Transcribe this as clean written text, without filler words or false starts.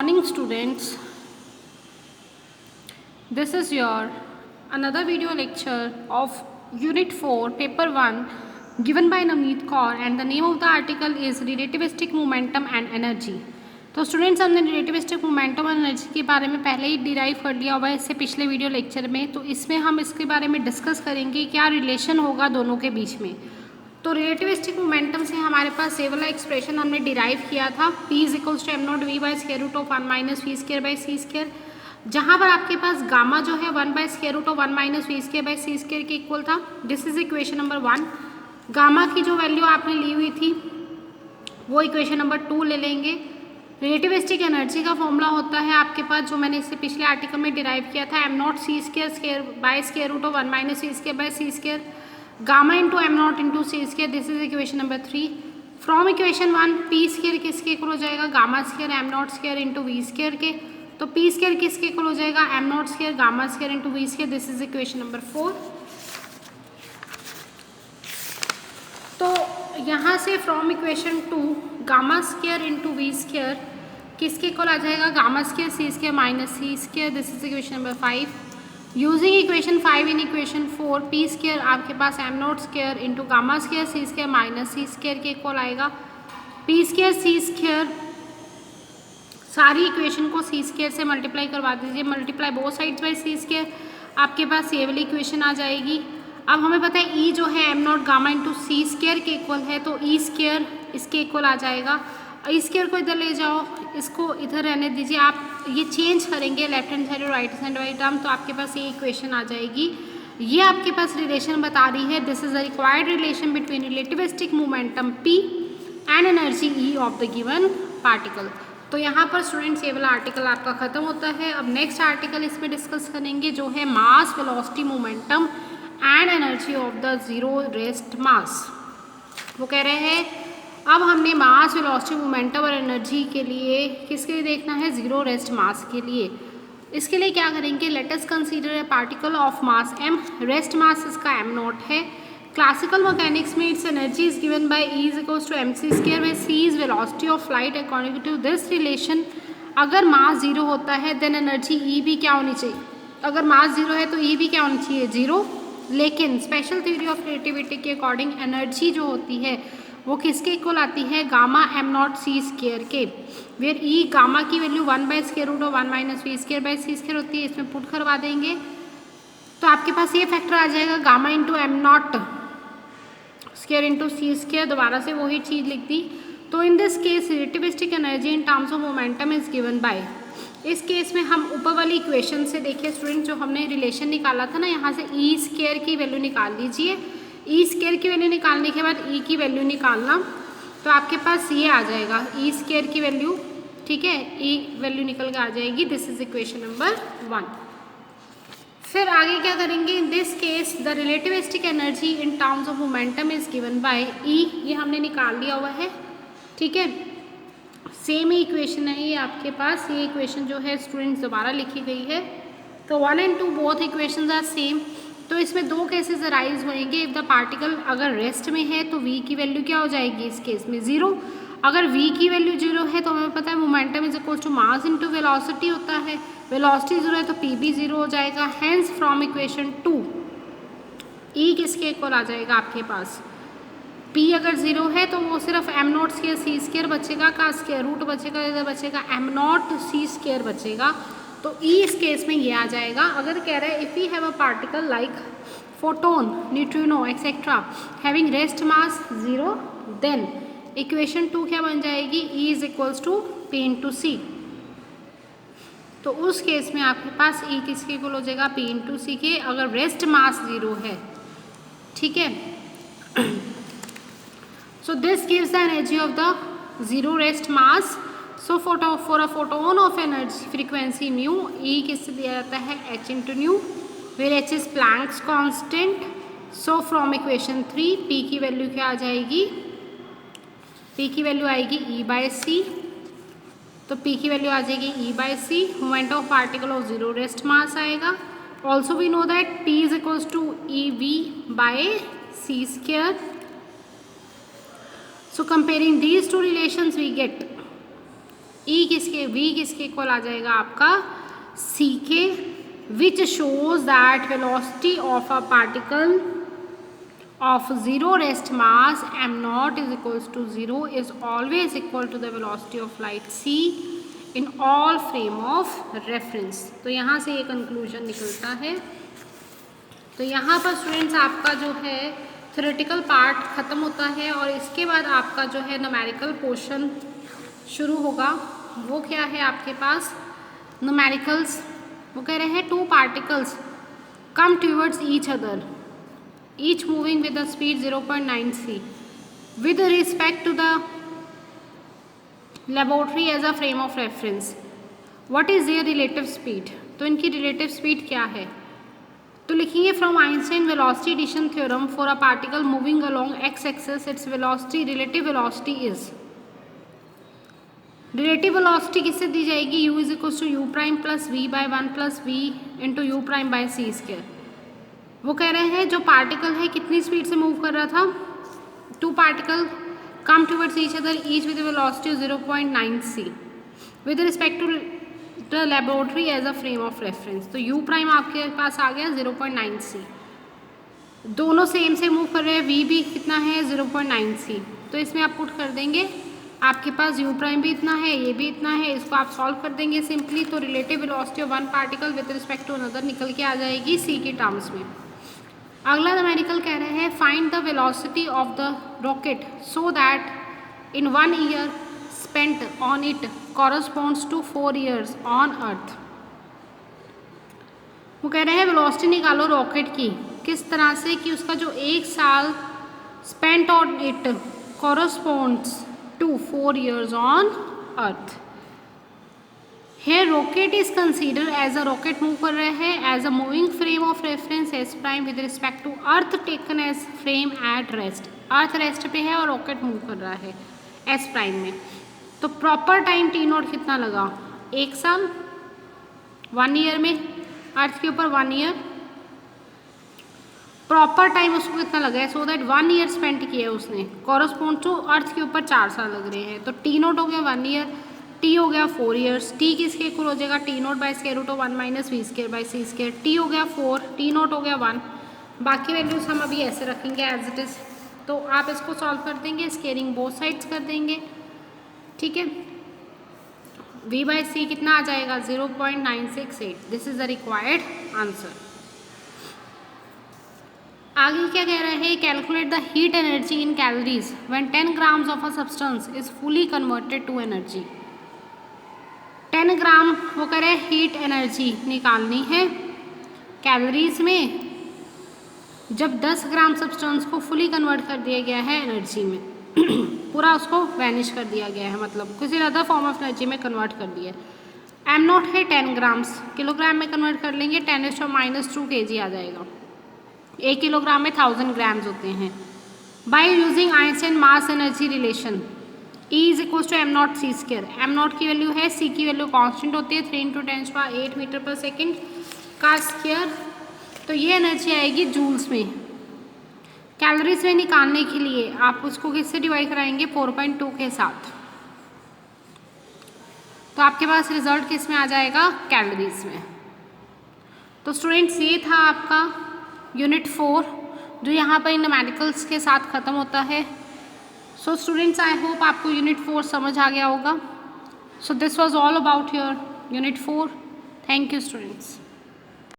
morning, students. This is your another video lecture of Unit 4, Paper 1, given by Namit Kaur, and the name of the article is Relativistic Momentum and Energy. तो students, हमने relativistic momentum और energy के बारे में पहले ही derive कर लिया हुआ है इससे पिछले वीडियो लेक्चर में। तो इसमें हम इसके बारे में डिस्कस करेंगे क्या रिलेशन होगा दोनों के बीच में। तो रिलेटिविस्टिक मोमेंटम से हमारे पास ये वाला एक्सप्रेशन हमने डिराइव किया था, P is equals to m0 v by square root of 1 minus v square by c square, जहाँ पर आपके पास गामा जो है 1 by square root of 1 minus v square by c square के इक्वल था। This is equation number 1। Gamma की जो वैल्यू आपने ली हुई थी वो इक्वेशन नंबर 2 ले लेंगे। रिलेटिविस्टिक एनर्जी का फॉर्मूला होता है आपके पास, जो मैंने इससे पिछले आर्टिकल में डिराइव किया था, m0 c square square by square root of 1 minus v square by c square, gamma into m0 into c square. This is equation number 3। From equation 1 p square किसके इक्वल हो जाएगा, gamma square m0 square into v square के। तो p square किसके equal हो जाएगा, m0 square gamma square into v square. This is equation number 4। तो यहाँ से from equation 2 gamma square into v square किसके इक्वल आ जाएगा, gamma square c square minus c square. This is equation number 5। Using equation 5 in equation 4 p square आपके पास m0 square into gamma square c square minus c square के equal आएगा। P square c square, सारी equation को c square से multiply करवा दीजिए, multiply both sides by c square, आपके पास ये वाली इक्वेशन आ जाएगी। अब हमें पता है ई जो है m0 gamma into c square के इक्वल है, तो ई स्क्वायर इसके इक्वल आ जाएगा। ई स्क्वायर को इधर ले जाओ, इसको इधर रहने दीजिए, आप ये चेंज करेंगे लेफ्ट हैंड साइड और राइट हैंड वाली टर्म, तो आपके पास ये इक्वेशन आ जाएगी। ये आपके पास रिलेशन बता रही है, this is the required relation between relativistic momentum P and energy E of the given particle. तो यहाँ पर स्टूडेंट्स ये वाला आर्टिकल आपका खत्म होता है। अब नेक्स्ट आर्टिकल इसमें डिस्कस करेंगे जो है mass velocity momentum and energy of the zero rest mass. वो कह रहे हैं अब हमने मास वेलोसिटी मोमेंटम और एनर्जी के लिए किसके लिए देखना है, जीरो रेस्ट मास के लिए। इसके लिए क्या करेंगे, let us consider a particle of mass m, rest mass इसका m0 है। क्लासिकल मैकेनिक्स में its energy is given by E is equals to mc square by c is velocity of flight. According to this relation अगर mass zero होता है then energy E भी क्या होनी चाहिए, अगर मास जीरो है तो E भी क्या होनी चाहिए, जीरो। लेकिन स्पेशल थ्योरी ऑफ रिलेटिविटी के अकॉर्डिंग एनर्जी जो होती है वो किसके इक्वल आती है, गामा m0 सी स्क्वायर के, वेयर ई गामा की value 1 by square root of 1 minus v square by c square होती है। इसमें पुट करवा देंगे तो आपके पास ये फैक्टर आ जाएगा, gamma into m0 square into c square, दोबारा से वही चीज़ लिख दी। तो in this case relativistic energy in terms of momentum is given by, इस केस में हम ऊपर वाली इक्वेशन से देखिए स्टूडेंट, जो हमने रिलेशन निकाला था ना, यहाँ से ई स्क्वायर की वैल्यू निकाल लीजिए। ई स्क्वायर की वैल्यू निकालने के बाद ई की वैल्यू निकालना, तो आपके पास ये आ जाएगा ई स्क्वायर की वैल्यू, ठीक है, ई वैल्यू निकल के आ जाएगी। This is equation number 1। फिर आगे क्या करेंगे, in this case the relativistic energy in terms of momentum is given by E, ये हमने निकाल लिया हुआ है, ठीक है। सेम ही इक्वेशन है ये आपके पास, ये इक्वेशन जो है स्टूडेंट्स दोबारा लिखी गई है। तो 1 and 2 both equations are same. तो इसमें दो केसेस अराइज होंगे। इफ द पार्टिकल अगर रेस्ट में है तो v की वैल्यू क्या हो जाएगी, इस केस में जीरो। अगर v की वैल्यू जीरो है तो हमें पता है momentum is equal to mass into velocity होता है, वेलोसिटी जीरो है तो p भी जीरो हो जाएगा। हैंस फ्रॉम इक्वेशन 2 e किसके इक्वल आ जाएगा आपके पास, p अगर जीरो है तो वो सिर्फ m0 स्क्वायर सी स्क्वायर बचेगा, का स्क्वायर रूट बचेगा, इधर बचेगा m0 सी स्क्वायर बचेगा। तो E इस केस में ये आ जाएगा। अगर कह रहा है if you have a particle like photon, neutrino etcetera having rest mass zero, then equation 2 क्या बन जाएगी, E is equals to P into c. तो उस केस में आपके पास E किसके इक्वल हो जाएगा, P इंटू सी के, अगर रेस्ट मास जीरो है, ठीक है। So this gives the energy of the zero rest mass. So for a photon of energy frequency mu, E किससे दिया जाता है, h into nu, where h is Planck's constant. So from equation 3 p की value क्या आ जाएगी, p की value आएगी e बाय सी। तो p की वैल्यू आ जाएगी e bye C, moment of particle of zero rest मास आएगा। Also we know that p is equals to E V bye C square. So comparing these two relations we get ई किसके, we किसके equal आ जाएगा आपका सी के, which shows that velocity of a particle of zero rest mass m naught is equals to 0 is always equal to the velocity of light c in all frame of reference। तो यहाँ से ये conclusion निकलता है। तो यहाँ पर students आपका जो है थ्योरेटिकल पार्ट ख़त्म होता है और इसके बाद आपका जो है न्यूमेरिकल पोर्शन शुरू होगा। वो क्या है आपके पास न्यूमेरिकल्स, वो कह रहे हैं two particles come towards each other each moving with a speed 0.9 c with respect to the laboratory as a frame of reference, what is their relative speed। तो इनकी relative speed क्या है, तो लिखेंगे from Einstein velocity addition theorem for a particle moving along x axis its velocity relative velocity is, relative velocity किससे दी जाएगी, u is equals to u prime plus v by 1 plus v into u prime by c square। वो कह रहे हैं जो particle है कितनी speed से मूव कर रहा था, two particle come towards each other each with velocity 0.9 c with respect to the laboratory as a frame of reference. तो u प्राइम आपके पास आ गया 0.9 c, दोनों सेम से मूव कर रहे हैं, v भी कितना है 0.9 c। तो इसमें आप पुट कर देंगे, आपके पास u प्राइम भी इतना है, ये भी इतना है, इसको आप सॉल्व कर देंगे सिंपली। तो relative velocity of one particle with respect to another निकल के आ जाएगी c के टर्म्स में। अगला न्यूमेरिकल कह रहे हैं find the velocity of the rocket so that in 1 year spent on it corresponds to 4 years on earth. वो कह रहे हैं वेलोसिटी निकालो रॉकेट की किस तरह से कि उसका जो 1 साल spent on it corresponds to 4 years on earth. Here rocket is considered as a rocket move कर रहे हैं as a moving frame of reference s prime with respect to earth taken as frame at rest। Earth rest पे है और rocket move कर रहा है s prime में। तो प्रॉपर टाइम टी नॉट कितना लगा, 1 साल 1 ईयर में, अर्थ के ऊपर 1 ईयर, प्रॉपर टाइम उसको कितना लगा है, सो दैट 1 ईयर स्पेंड किया है उसने, कॉरस्पॉन्ड टू अर्थ के ऊपर 4 साल लग रहे हैं। तो टी नॉट हो गया 1 ईयर, टी हो गया 4 ईयर्स, टी किसके इक्वल हो जाएगा t naught by square root of 1 minus v square by c square, t हो गया 4, टी नॉट हो गया 1, बाकी वैल्यूज हम अभी ऐसे रखेंगे एज इट इज़। तो आप इसको सॉल्व कर देंगे, स्केयरिंग बोथ साइड्स कर देंगे, ठीक है। v बाई सी कितना आ जाएगा 0.968, this is the required answer. आगे क्या कह रहे हैं, calculate the heat energy in calories when 10 grams of a substance is fully converted to energy. 10 gram वो करें हीट एनर्जी निकालनी है कैलोरीज में जब 10 ग्राम सब्सटेंस को फुली कन्वर्ट कर दिया गया है एनर्जी में पूरा उसको वैनिश कर दिया गया है, मतलब किसी अदर फॉर्म ऑफ एनर्जी में कन्वर्ट कर दिया है। एम नॉट है 10 ग्राम्स, किलोग्राम में कन्वर्ट कर लेंगे 10⁻⁻² kg आ जाएगा। 1 किलोग्राम में 1000 ग्राम्स होते हैं। By using Einstein mass energy relation E is equal to M naught C square. M naught की वैल्यू है, सी की वैल्यू कांस्टेंट होती है 3 × 10⁸ मीटर पर सेकेंड का स्क्वायर। तो ये एनर्जी आएगी जूल्स में। कैलोरीज में निकालने के लिए आप उसको किससे डिवाइड कराएंगे 4.2 के साथ, तो आपके पास रिजल्ट किस में आ जाएगा कैलोरीज में। तो स्टूडेंट्स ये था आपका यूनिट 4 जो यहाँ पर न्यूमेरिकल्स के साथ ख़त्म होता है। सो स्टूडेंट्स आई होप आपको यूनिट 4 समझ आ गया होगा। So this was all about your unit 4। Thank you students.